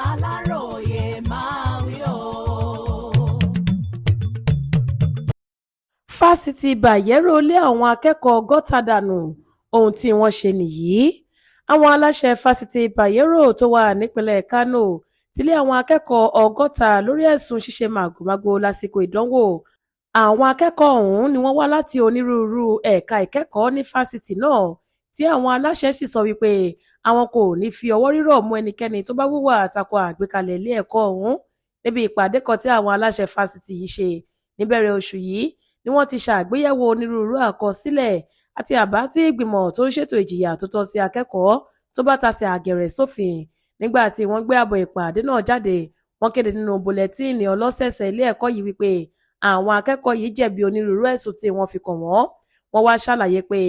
Aláròyé máa wí o. Fásitì Bayero lé àwọn akẹ́kọ̀ọ́ ọgọ́ta dànù, ohun tí wọ́n ṣe nìyí. Àwọn aláṣẹ Fásitì Bayero tó wà nípínlẹ̀ Kano ti lé àwọn akẹ́kọ̀ọ́ ọgọ́ta lórí ẹ̀sùn ṣíṣe màgòmágó lásìkò ìdánwò. Àwọn akẹ́kọ̀ọ́ ọ̀hún ni wọ́n wá láti onírúurú ẹ̀ka ìkẹ́kọ̀ọ́ ní fásitì náà, tí àwọn aláṣẹ sì sọ wípé àwọn kò ní fi ọwọ́ rírọ̀ mú ẹnikẹ́ni tó bá hùwà tako àgbékalẹ̀ ilé ẹ̀kọ́ ọ̀hún. Níbi ìpàdé kan tí àwọn aláṣẹ fásitì yìí ṣe níbẹ̀rẹ̀ oṣù yìí ni wọ́n ti ṣàgbéyẹ̀wò onírúurú àkọsílẹ̀ àti àbá tí ìgbìmọ̀ tó ń ṣètò ìjìyà tó tọ́ sí akẹ́kọ̀ọ́ tó bá tasẹ̀ àgẹ̀rẹ̀ sófin. Nígbà tí wọ́n gbé àbọ̀ ìpàdé náà jáde, wọ́n kéde nínú bùlẹ́tíìnì ọlọ́sẹ̀ẹ̀sẹ̀ ilé ẹ̀kọ́ yìí wípé àwọn akẹ́kọ̀ọ́ yìí jẹ̀bi onírúurú ẹ̀sùn tí wọ́n fi kàn wọ́n. Wọ́n wá ṣàlàyé pé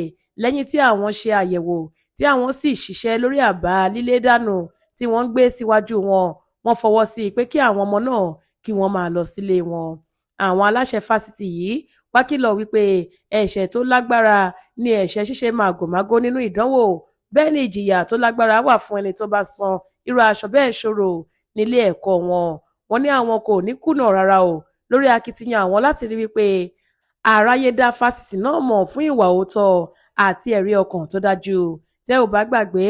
lẹ́yìn tí àwọn ṣe àyẹ̀wò tí àwọn sì ṣiṣẹ́ lórí àbá lílé dànù tí wọ́n gbé síwájú wọn, wọ́n fọwọ́ sí pé kí àwọn ọmọ náà kí wọ́n máa lọ sílé wọn. Àwọn aláṣẹ fásitì yìí wá kìlọ̀ wípé ẹ̀ṣẹ̀ tó lágbára ni ẹ̀ṣẹ̀ ṣíṣe màgòmágó nínú ìdánwò, bẹ́ẹ̀ ni ìjìyà tó lágbára wà fún ẹni tó bá san irú aṣọ bẹ́ẹ̀ ṣòro nílé ẹ̀kọ́ wọn. Wọ́n ní àwọn kò ní kùnà rárá o lórí akitiyan àwọn láti rí wípé àráyé dá fásitì náà mọ̀ fún ìwà òótọ́ àti ẹ̀rí ọkàn tó dájú. Tẹ́ ò bá gbàgbé,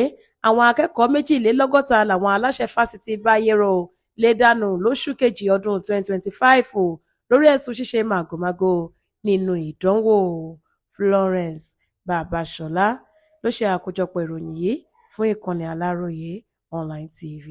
àwọn akẹ́kọ̀ọ́ 62 làwọn aláṣẹ fásitì Bayero lé dànù lóṣù kejì ọdún 2025 lórí ẹ̀sùn ṣíṣe màgòmágó nínú ìdánwò. Florence Babasola ló ṣe àkójọpọ̀ ìròyìn yìí fún ìkànnì Aláròyé Online TV.